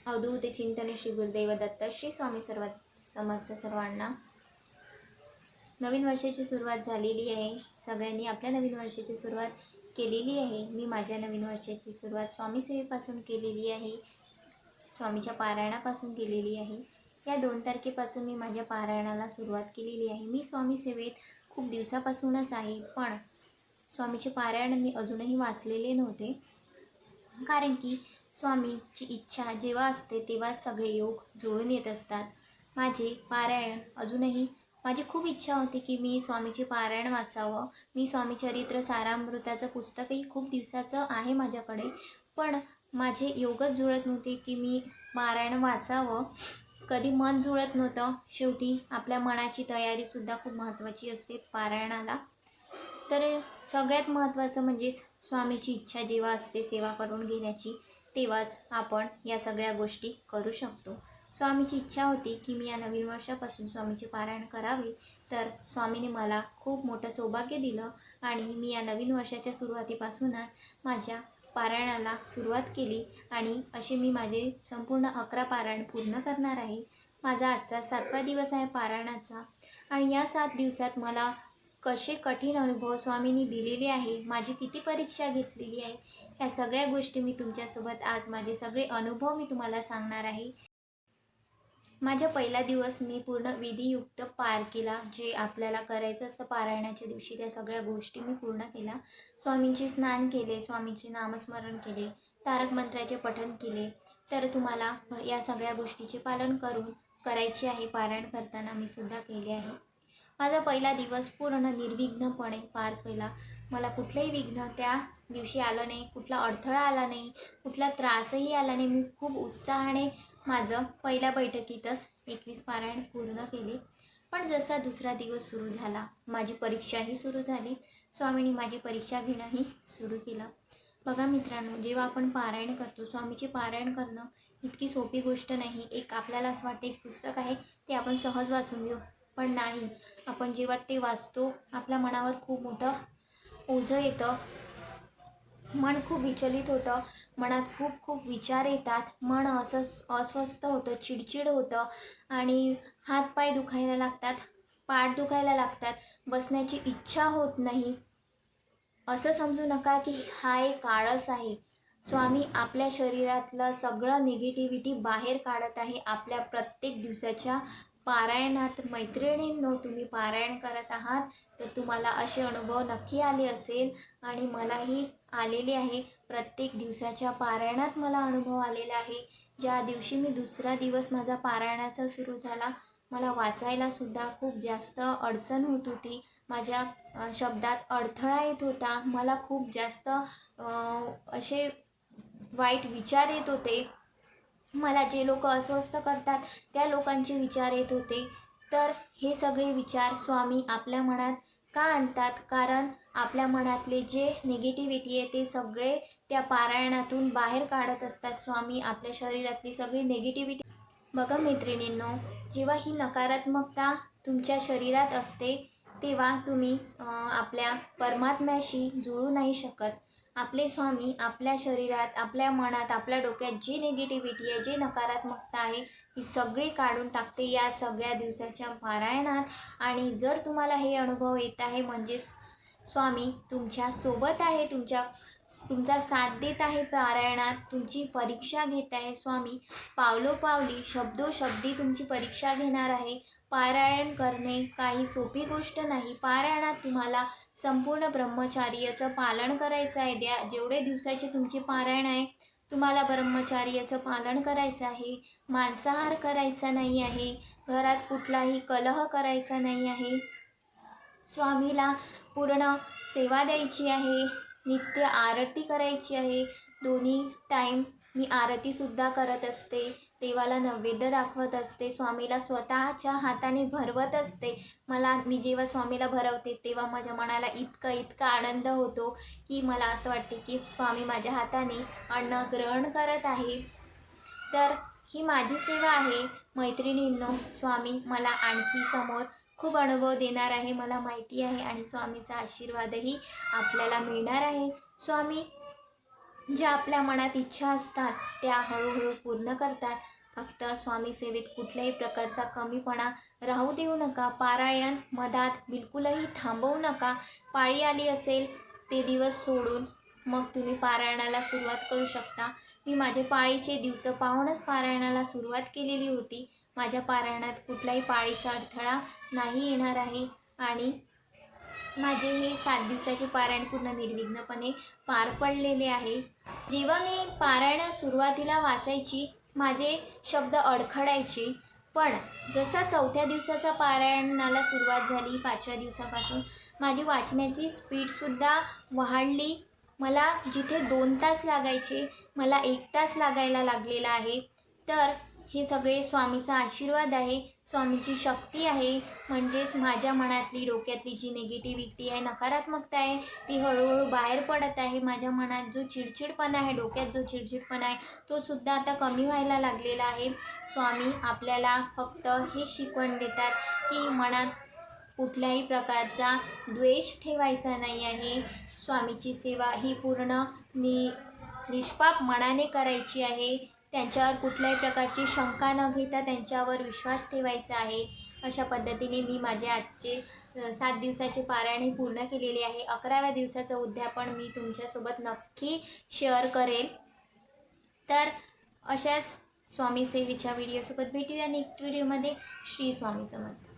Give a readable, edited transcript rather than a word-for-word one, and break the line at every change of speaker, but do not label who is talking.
अवधूत चिंतन श्री गुरुदेव दत्त श्री स्वामी समर्थ सर्वांना। नवीन वर्षाची सुरुवात झालेली आहे। सगळ्यांनी आपल्या नवीन वर्षाची सुरुवात केलेली आहे। मी माझ्या नवीन वर्षाची सुरुवात स्वामी सेवेपासून केलेली आहे, स्वामीच्या पारायणापासून केलेली आहे। या 2 तारखेपासून मी माझ्या पारायणाला सुरुवात केलेली आहे। मी स्वामी सेवेत खूप दिवसापासूनच आहे, पण स्वामीचे पारायण मी अजूनही वाचलेले नव्हते, कारण की स्वामीची इच्छा जेव्हा असते तेव्हा सगळे योग जुळून येत असतात। माझे पारायण अजूनही माझी खूप इच्छा होती की मी स्वामीचे पारायण वाचावं। मी स्वामी चरित्र सारामृताचं पुस्तकही खूप दिवसाचं आहे माझ्याकडे, पण माझे योगच जुळत नव्हते की मी पारायण वाचावं। कधी मन जुळत नव्हतं। शेवटी आपल्या मनाची तयारीसुद्धा खूप महत्त्वाची असते पारायणाला। तर सगळ्यात महत्त्वाचं म्हणजे स्वामीची इच्छा जेव्हा असते सेवा करून घेण्याची, तेव्हाच आपण या सगळ्या गोष्टी करू शकतो। स्वामीची इच्छा होती की मी या नवीन वर्षापासून स्वामीचे पारायण करावे, तर स्वामीने मला खूप मोठं सौभाग्य दिलं आणि मी या नवीन वर्षाच्या सुरुवातीपासूनच माझ्या पारायणाला सुरुवात केली आणि असे मी माझे संपूर्ण 11 पारायण पूर्ण करणार आहे। माझा आजचा 7वा दिवस आहे पारायणाचा आणि या 7 दिवसात मला कसे कठीण अनुभव स्वामींनी दिलेले आहे, माझी किती परीक्षा घेतलेली आहे, या सगळ्या गोष्टी मी तुमच्यासोबत आज माझे सगळे अनुभव मी तुम्हाला सांगणार आहे। माझा पहिला दिवस मी पूर्ण विधियुक्त पार केला। जे आपल्याला करायचं असतं पारायणाच्या दिवशी त्या सगळ्या गोष्टी मी पूर्ण केल्या। स्वामींचे स्नान केले, स्वामींचे नामस्मरण केले, तारक मंत्राचे पठण केले। तर तुम्हाला या सगळ्या गोष्टीचे पालन करायचे आहे। पारायण करताना मी सुद्धा केले आहे। माझा पहिला दिवस पूर्ण निर्विघ्नपणे पार केला। मला कुठलंही विघ्न त्या दिवशी आलं नाही, कुठला अडथळा आला नाही, कुठला त्रासही आला नाही। मी खूप उत्साहाने माझं पहिल्या बैठकीतच 21 पारायण पूर्ण केले। पण जसा दुसरा दिवस सुरू झाला, माझी परीक्षाही सुरू झाली। स्वामींनी माझी परीक्षा घेणंही सुरू केलं। बघा मित्रांनो, जेव्हा आपण पारायण करतो, स्वामीचे पारायण करणं इतकी सोपी गोष्ट नाही। आपल्याला असं वाटतं एक पुस्तक आहे ते आपण सहज वाचून घेऊ, पण नाही। आपण जेव्हा ते वाचतो, आपल्या मनावर खूप मोठं ओझं येतं, मन खूप विचलित होतं, मनात खूप खूप विचार येतात, मन असं अस्वस्थ होतं, चिडचिड होतं आणि हातपाय दुखायला लागतात, पाठ दुखायला लागतात, बसण्याची इच्छा होत नाही। असं समजू नका की हा एक आळस आहे। स्वामी आपल्या शरीरातलं सगळं निगेटिव्हिटी बाहेर काढत आहे आपल्या प्रत्येक दिवसाच्या पारायणात। मैत्रिणींनो, तुम्ही पारायण करत आहात तर तुम्हाला असे अनुभव नक्की आले असेल आणि मलाही आलेले आहे। प्रत्येक दिवसाच्या पारायणात मला अनुभव आलेला आहे। ज्या दिवशी मी दुसरा दिवस माझा पारायणाचा सुरू झाला, मला वाचायला सुद्धा खूप जास्त अडचण होत होती। माझ्या शब्दात अडथळा येत होता। मला खूप जास्त असे वाईट विचार येत होते। मला जे लोक अस्वस्थ करतात त्या लोकांचे विचार येत होते। तर हे सगळे विचार स्वामी आपल्या मनात का आणतात? कारण आपल्या मनातले जे निगेटिव्हिटी आहे ते सगळे त्या पारायणातून बाहेर काढत असतात स्वामी, आपल्या शरीरातली सगळी निगेटिव्हिटी। बघा मैत्रिणींनो, जेव्हा ही नकारात्मकता तुमच्या शरीरात असते तेव्हा तुम्ही आपल्या परमात्म्याशी जुळू नाही शकत। आपले स्वामी आपल्या शरीरात, आपल्या मनात, आपल्या डोक्यात जी निगेटिव्हिटी आहे, जी नकारात्मकता आहे, ती सगळी काढून टाकते या सगळ्या दिवसाच्या पारायणात। आणि जर तुम्हाला हे अनुभव येत आहे म्हणजे स्वामी तुमच्या सोबत आहे, तुमचा साथ देत आहे पारायणात, तुमची परीक्षा घेत आहे। स्वामी पावलोपावली, शब्दोशब्दी तुमची परीक्षा घेणार आहे। पारायण करणे काही सोपी गोष्ट नाही। पारायणात तुम्हाला संपूर्ण ब्रह्मचर्याचं पालन करायचं आहे। जेवढे दिवसाचे तुमचे पारायण आहे, तुम्हाला ब्रह्मचर्याचं पालन करायचं आहे। मांसाहार करायचा नाही आहे, घरात कुठलाही कलह करायचा नाही आहे, स्वामीला पूर्ण सेवा द्यायची आहे, नित्य आरती करायची आहे। दोन्ही टाईम मी आरतीसुद्धा करत असते, देवाला नैवेद्य दाखवत असते, स्वामीला स्वतःच्या हाताने भरवत असते। मी जेव्हा स्वामीला भरवते तेव्हा माझ्या मनाला इतका आनंद होतो की मला असं वाटते की स्वामी माझ्या हाताने अन्न ग्रहण करत आहे। तर ही माझी सेवा आहे। मैत्रिणींनो, स्वामी मला आणखी समोर खूप अनुभव देणार आहे, मला माहिती आहे, आणि स्वामीचा आशीर्वादही आपल्याला मिळणार आहे। स्वामी ज्या आपल्या मनात इच्छा असतात त्या हळूहळू पूर्ण करतात. फक्त स्वामी सेवेत कुठल्याही प्रकारचा कमीपणा राहू देऊ नका. पारायण मधात बिलकुलही थांबवू नका. पाळी आली असेल ते दिवस सोडून मग तुम्ही पारायणाला सुरुवात करू शकता. मी माझे पाळीचे दिवस पाहूनच पारायणाला सुरुवात केलेली होती. माझ्या पारायणात कुठलाही पाळीचा अडथळा नाही येणार आहे आणि माझे हे 7 दिवसाचे पारायण पूर्ण निर्विघ्नपणे पार पडलेले आहे. जेव्हा मी पारायण सुरुवातीला वाचायची माझे शब्द अडखडायचे, पण जसा 4थ्या दिवसाचा पारायणाला सुरुवात झाली 5व्या दिवसापासून माझी वाचण्याची स्पीडसुद्धा वाढली. मला जिथे 2 तास लागायचे मला 1 तास लागायला लागलेला आहे. तर हे सगळे स्वामीचा आशीर्वाद आहे, स्वामीची शक्ती आहे. म्हणजेच माझ्या मनातली डोक्यातली जी निगेटिव्हिटी आहे, नकारात्मकता आहे, ती हळूहळू बाहेर पडत आहे. माझ्या मनात जो चिडचिडपणा आहे, डोक्यात जो चिडचिडपणा आहे, तो सुद्धा आता कमी व्हायला लागलेला आहे. स्वामी आपल्याला फक्त हे शिकवण देतात की मनात कुठल्याही प्रकारचा द्वेष ठेवायचा नाही आहे. स्वामीची सेवा ही पूर्ण निष्पाप मनाने करायची आहे. त्यांच्यावर कुठल्याही प्रकारची शंका न घेता त्यांच्यावर विश्वास ठेवायचा आहे. अशा पद्धतीने मी माझे आजचे 7 दिवसाचे पारायण पूर्ण केलेले आहे. 11व्या दिवसाचं उद्यापन मी तुमच्यासोबत नक्की शेअर करेल. तर अशाच स्वामी सेवेच्या व्हिडिओसोबत भेटूया नेक्स्ट व्हिडिओमध्ये. श्री स्वामी समर्थ.